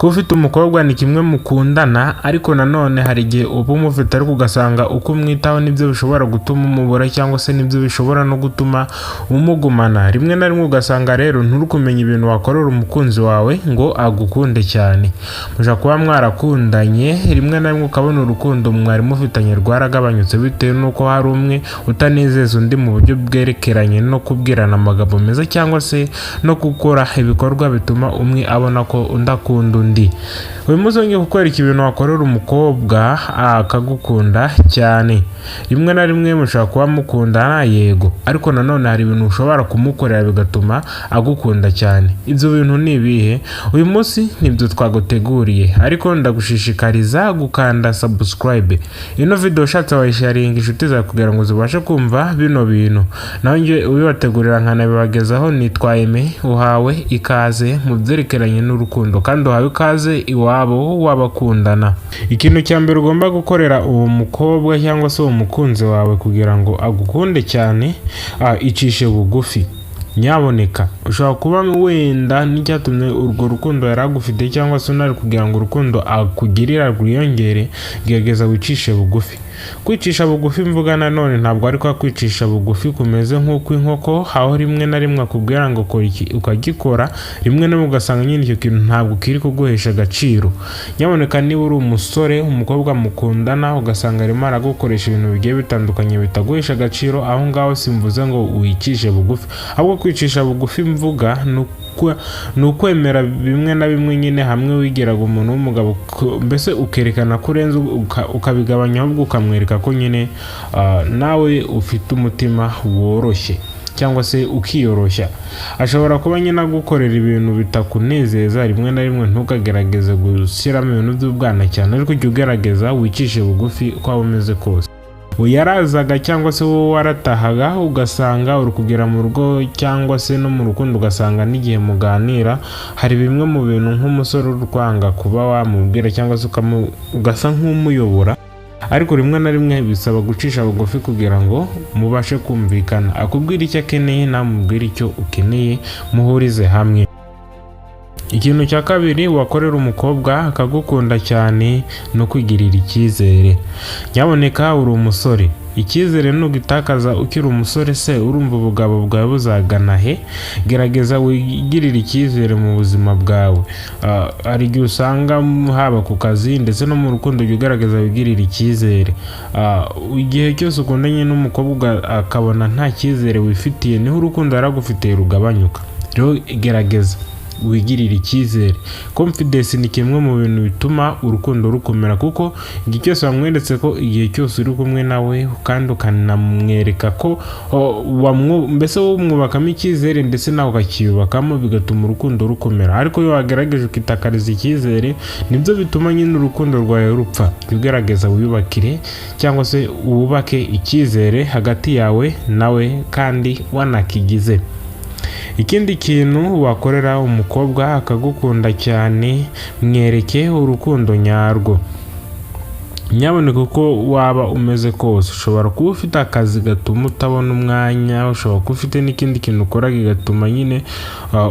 Kuba ufite umukobwa ni kimwe mukundana, ariko nanone hari igihe uba umufite ariko ugasanga uko umwitaho nibyo bishobora gutuma umubura cyangwa se nibyo bishobora no gutuma umugumana. Rimwe na rimwe ugasanga rero nturi kumenya ibintu wakorera umukunzi wawe ngo agukunde cyane. Muja kuba mwarakundanye, rimwe na rimwe ukabona urukundo mwari mufitanye rwaragabanyutse bitewe n'uko hari umwe utanezeza undi mu buryo bwerekeranye no kubwirana amagambo meza cyangwa se no gukora ibikorwa bituma umwe abona ko undi akunda undi. Uyu munsi ngiye kukwereka ibintu wakorera umukobwa akagukunda cyane. Rimwe na rimwe mushobora kuba mukundana yego, ariko nanone hari ibintu ushobora kumukorera bigatuma agukunda cyane. Ibyo bintu ni ibihe? Uyu munsi nibyo twaguteguriye, ariko ndagushishikariza gukanda subscribe. Ino video ushatse wayisharinga inshuti zawe kugira ngo zibashe kumva bino bintu. Naho njye ubibategurira nkanabibagezaho nitwa Aime. Uhawe ikaze mu byerekeranye n'urukundo kandi uhawe ikaze iwabo w'abakundana. Ikintu cya mbere ugomba gukorera uwo mukobwa cyangwa se uwo mukunzi wawe kugira ngo agukunde cyane, icishe bugufi. Nyaboneka ushobora kuba wenda n'icyatumye urwo rukundo yaragufite cyangwa se unari kugira ngo urukundo akugirira rwiyongere, gerageza wicishe bugufi. Kwicisha bugufi mvuga nanone ntabwo ari kwa kwicisha bugufi kumeze nk'uko inkoko aho rimwe na rimwe akubwira ngo kora iki ukagikora, rimwe na rimwe ugasanga nyine icyo kintu ntabwo kiri kuguhesha agaciro. Nyaboneka niba uri umusore umukobwa mukundana ugasanga arimo aragukoresha ibintu bigiye bitandukanye bitaguhesha agaciro, aho ngaho simvuze ngo wicishe bugufi, ahubwo kwicisha bugufi mvuga ni ukwemera bimwe na bimwe nyine hamwe wigeraga umuntu w'umugabo mbese ukerekana ko urenze ukabigabanya ahubwo ukamwereka ko nyine nawe ufite umutima woroshye cyangwa se ukiyoroshya. Ashobora kuba nyine agukorera ibintu bitakunezeza, rimwe na rimwe ntukagerageze gushyiramo ibintu by'ubwana cyane, ariko ujye ugerageza wicishe bugufi uko waba umeze kose. Yarazaga cyangwa se wowe waratahaga ugasanga uri kugera mu rugo cyangwa se no mu rukundo ugasanga n'igihe muganira hari bimwe mu bintu nk'umusore urwanga kuba wamubwira cyangwa se ugasa nk'umuyobora, ariko rimwe na rimwe bisaba gucisha bugufi kugira ngo mubashe kumvikana. Akubwira icyo akeneye namubwira icyo ukeneye, muhurize hamwe. Ikintu cya kabiri wakorera umukobwa akagukunda cyane no kwigirira icyizere. Nyaboneka uri umusore, icyizere nugitakaza ukiri umusore se urumva ubugabo bwawe buzagana he? Gerageza wigirire icyizere mu buzima bwawe. Hari igihe usanga haba ku kazi ndetse no mu rukundo ujye ugerageza wigirire icyizere. Igihe cyose ukundanye n'umukobwa akabona nta cyizere wifitiye, niho urukundo yaragufitiye rugabanyuka. Rero gerageza wigirira icyizere. Confidence ni kimwe mu bintu bituma urukundo rukomera, kuko igihe cyose wamweretse ko igihe cyose uri kumwe nawe kandi ukanamwereka ko mbese wumwubakamo icyizere ndetse nawe ukakiyubakamo, bigatuma urukundo rukomera. Ariko iyo wagerageje ukitakariza icyizere, nibyo bituma nyine urukundo rwawe rupfa. Ugerageza wiyubakire cyangwa se wubake icyizere hagati yawe nawe kandi wanakigize. Ikindi kintu wakorera umukobwa akagukunda cyane, mwereke urukundo nyarwo. Nyaboneka uko waba umeze kose, ushobora kuba ufite akazi gatuma utabona umwanya, ushobora kuba ufite n'ikindi kintu ukora kigatuma nyine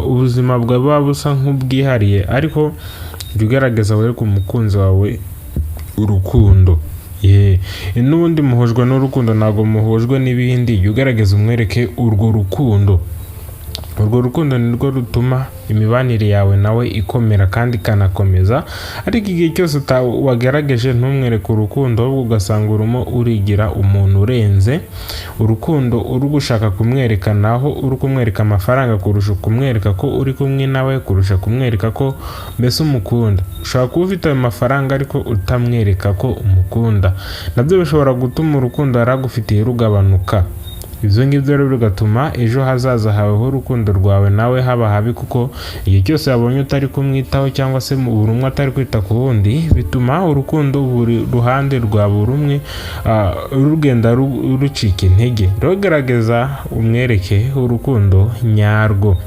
ubuzima bwawe buba busa nk'ubwihariye, ariko jya ugerageza wereke umukunzi wawe urukundo. N'ubundi muhujwe n'urukundo, ntabwo muhujwe n'ibindi. Jya ugerageza umwereke urwo rukundo. Urwo rukundo ni rwo rutuma imibanire yawe nawe ikomera kandi ikanakomeza. Ariko igihe cyose wagerageje ntumwereke urukundo, ahubwo ugasanga urimo urigira umuntu urenze urukundo, uri gushaka kumwerekanaho uri kumwereka amafaranga kurusha kumwereka ko uri kumwe nawe, kurusha kumwereka ko mbese umukunda. Ushobora kuba ufite ayo mafaranga ariko utamwereka ko umukunda, nabyo bishobora gutuma urukundo yaragufitiye rugabanuka. Ibyo ngibyo rero bigatuma ejo hazaza hawe h'urukundo rwawe nawe haba habi, kuko igihe cyose yabonye utari kumwitaho cyangwa se buri umwe atari kwita ku wundi, bituma urukundo buri ruhande rwa buri umwe rugenda rucika intege. Rero gerageza umwereke urukundo nyarwo.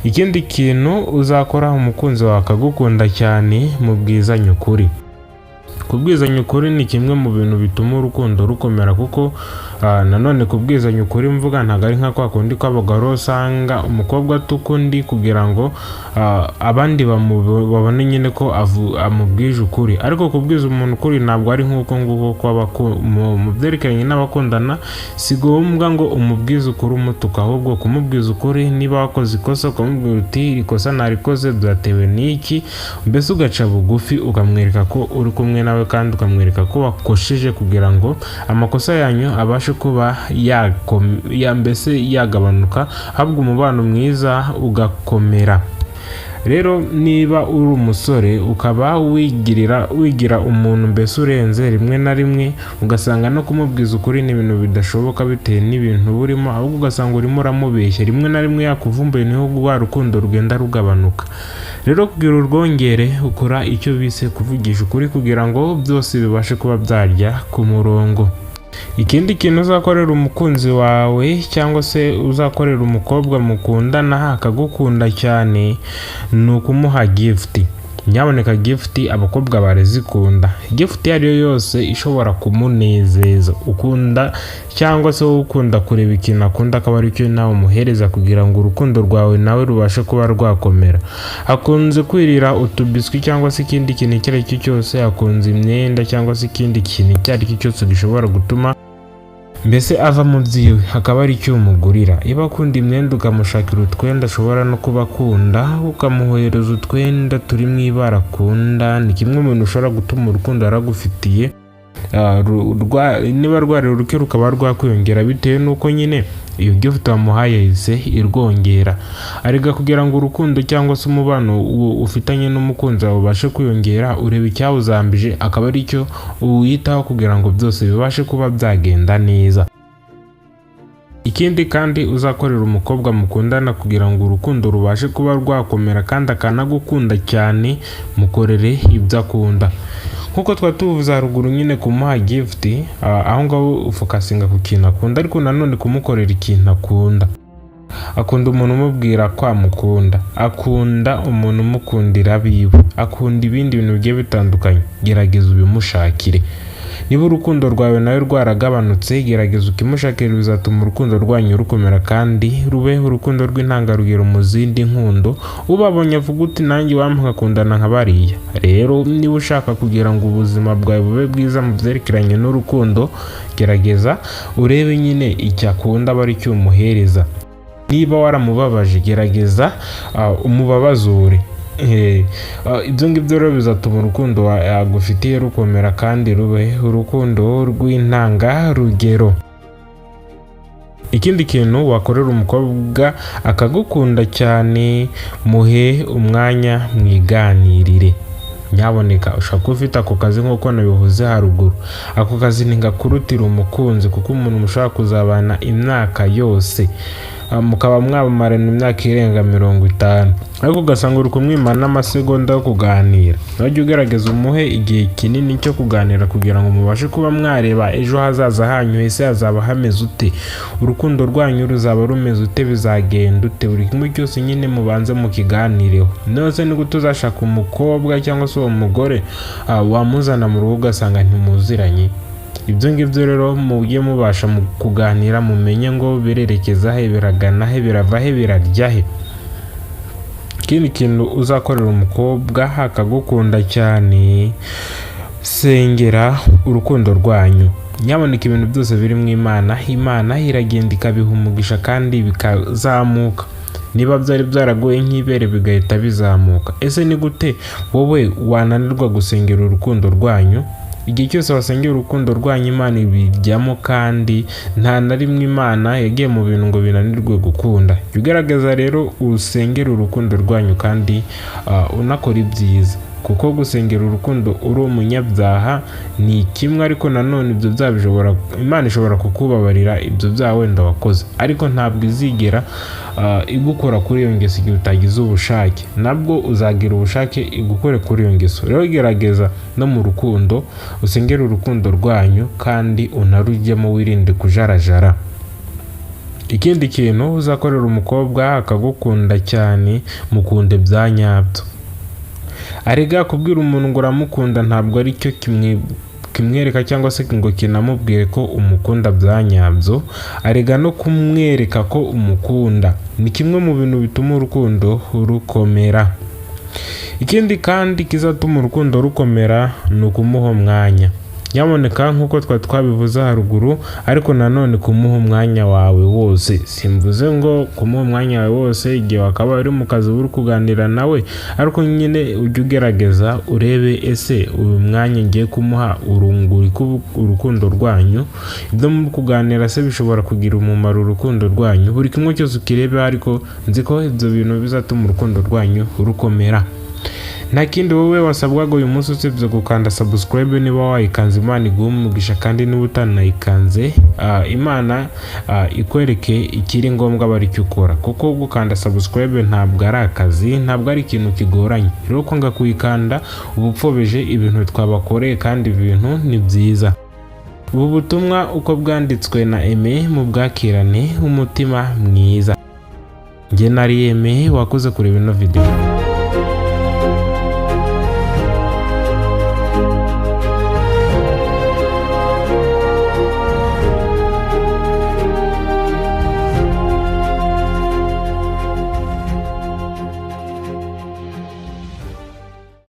Ikindi kintu uzakora umukunzi wawe akagukunda cyane, mubwizanye ukuri. Kubwizanya ukuri ni kimwe mu bintu bituma urukundo rukomera, kuko nanone kubwizanya ukuri mvuga ntabwo ari nka kwa kundi kw'abagore usanga umukobwa atuka undi kugira ngo abandi babone nyine ko amubwije ukuri, ariko kubwiza umuntu ukuri ntabwo ari nk'uko nguko mu byerekeranye n'abakundana si ngombwa ngo umubwize ukuri umutuka, ahubwo kumubwiza ukuri niba wakoze ikosa ukamubwira uti iri kosa narikoze byatewe n'iki, mbese ugaca bugufi ukamwereka ko uri kumwe nawe kandi ukamwereka ko wakosheje kugira ngo amakosa yanyu abashe kuba mbese yagabanuka, ahubwo umubano mwiza ugakomera. Rero niba uri umusore ukaba wigira umuntu mbese urenze, rimwe na rimwe ugasanga no kumubwiza ukuri ni ibintu bidashoboka bitewe n'ibintu burimo, ahubwo ugasanga urimo uramubeshya, rimwe na rimwe yakuvumbuye niho rwa rukundo rugenda rugabanuka. Rero kugira urwongere ukora icyo bise kuvugisha ukuri kugira ngo byose bibashe kuba byajya ku murongo. Ikindi kintu uzakorera umukunzi wawe cyangwa se uzakorera umukobwa mukundana akagukunda cyane ni ukumuha gift. Nyaboneka gift abakobwa barazikunda, gift iyo ari yo yose ishobora kumunezeza, ukunda cyangwa se ukunda kureba ikintu akunda akaba ari cyo nawe umuhereza kugira ngo urukundo rwawe nawe rubashe kuba rwakomera. Akunze kwirira utubiswi cyangwa se ikindi kintu icyo ari cyo cyose, akunze imyenda cyangwa se ikindi kintu icyo ari cyo cyose gishobora gutuma mbese ava mu byiwe hakaba ari icyo umugurira. Iba akunda imyenda ukamushakira utwenda ashobora no kuba akunda, ukamuhereza utwenda turi mu ibara akunda, ni kimwe mu bintu ushobora gutuma urukundo yaragufitiye niba rwari ruke rukaba rwakwiyongera bitewe n'uko nyine iyo gift wamuhaye yahise irwongera. Arega kugira ngo urukundo cyangwa se umubano ufitanye n'umukunzi wawe ubashe kwiyongera, ureba icyawuzambije akaba ari cyo uwitaho kugira ngo byose bibashe kuba byagenda neza. Ikindi kandi uzakorera umukobwa mukundana kugira ngo urukundo rubashe kuba rwakomera kandi akanagukunda cyane, mukorere ibyo akunda. Nkuko twatuvuze haruguru nyine kumuha gift, aho ngaho ufokasinga ku kintu akunda, ariko nanone kumukorera ikintu akunda. Akunda umuntu umubwira ko amukunda, akunda umuntu umukundira abiwe, akunda ibindi bintu bigiye bitandukanye. Gerageza ubimushakire. Niba urukundo rwawe nawe rwaragabanutse, gerageza ukimushakira, bizatuma urukundo rwanyu rukomera kandi rube urukundo rw'intangarugero mu zindi nkundo. Ubabonye avuga uti nanjye wampakundana nka bariya. Rero niba ushaka kugira ngo ubuzima bwawe bube bwiza mu byerekeranye n'urukundo, gerageza urebe nyine icyo akunda aba ari cyo umuhereza. Niba waramubabaje, gerageza umubabazure. Ibyo ngibyo rero bizatuma urukundo yagufitiye rukomera kandi rube urukundo rw'intangarugero. Ikindi kintu wakorera umukobwa akagukunda cyane, muhe umwanya mwiganirire. Nyaboneka ushaka kuba ufite ako kazi nk'uko nabivuze haruguru, ako kazi ntigakurutira umukunzi kuko umuntu mushobora kuzabana imyaka yose, mukaba mwabamarana imyaka irenga 50, ariko ugasanga uri kumwimana n'amasegonda yo kuganira. Najya ugerageza umuhe igihe kinini cyo kuganira kugira ngo mubashe kuba mwareba ejo hazaza hanyu ese hazaba hameze ute, urukundo rwanyu ruzaba rumeze ute, bizagenda ute, buri kimwe cyose nyine mubanze mukiganireho. Nose ni gute uzashaka umukobwa cyangwa se uwo mugore wamuzana mu rugo ugasanga ntimuziranye? Ibyo ngibyo rero mujye mubasha kuganira, mumenye ngo birerekeza he, biragana he, birava he, birarya he. Ikindi kintu uzakorera umukobwa akagukunda cyane, sengera urukundo rwanyu. Nyaboneka ibintu byose biri mu Imana iragenda ikabiha umugisha kandi bikazamuka. Niba byari byaragoye nk'ibere bigahita bizamuka, ese ni gute wowe wananirwa gusengera urukundo rwanyu? Igihe cyose wasengera urukundo rwanyu Imana ibijyamo, kandi nta na rimwe Imana yagiye mu bintu ngo binanirwe gukunda. Ugerageza rero usengera urukundo rwanyu kandi unakora ibyiza, kuko gusengera urukundo uri umunyabyaha ni kimwe, ariko nanone ibyo byaha Imana ishobora kukubabarira ibyo byaha wenda wakoze, ariko ntabwo izigera igukora kuri iyo ngeso igihe utagize ubushake. Nabwo uzagira ubushake igukore kuri iyo ngeso. Rero gerageza no mu rukundo usengera urukundo rwanyu kandi unarujyemo, wirinde kujarajara. Ikindi kintu uzakorera umukobwa akagukunda cyane, mukunde bya nyabyo. Arega kubwira umuntu ngo uramukunda ntabwo ari cyo kimwe kimwereka cyangwa se ngo kinamubwire ko umukunda bya nyabyo, arega no kumwereka ko umukunda. Ni kimwe mu bintu bituma urukundo rukomera. Ikindi kandi kizatuma urukundo rukomera ni ukumuha umwanya. Nyamuneka nk'uko twabivuze haruguru, ariko nanone kumuha umwanya wawe wose. Simvuze ngo kumuha umwanya wawe wose igihe wakaba uri mu kazi uri kuganira nawe, ariko nyine ujye ugerageza urebe ese uyu mwanya ngiye kumuha urunguri urukundo rwanyu. Ibyo muri kuganira se bishobora kugira umumaro urukundo rwanyu. Buri kimwe cyose ukirebe, ariko nzi ko ibyo bintu bizatuma urukundo rwanyu rukomera. Nta kindi wowe wasabwaga uyu munsi usibye gukanda subscribe niba wayikanze. Imana iguhe umugisha, kandi niba utanayikanze Imana ikwereke ikiri ngombwa bari cyo ukora, kuko gukanda subscribe ntabwo ari akazi, ntabwo ari ikintu kigoranye. Rero kwanga kuyikanda uba upfobeje ibintu twabakoreye, kandi ibintu ni byiza. Ubu butumwa uko bwanditswe na Aime mu bwakirane umutima mwiza. Nge nari Aime, wakoze kureba ino video.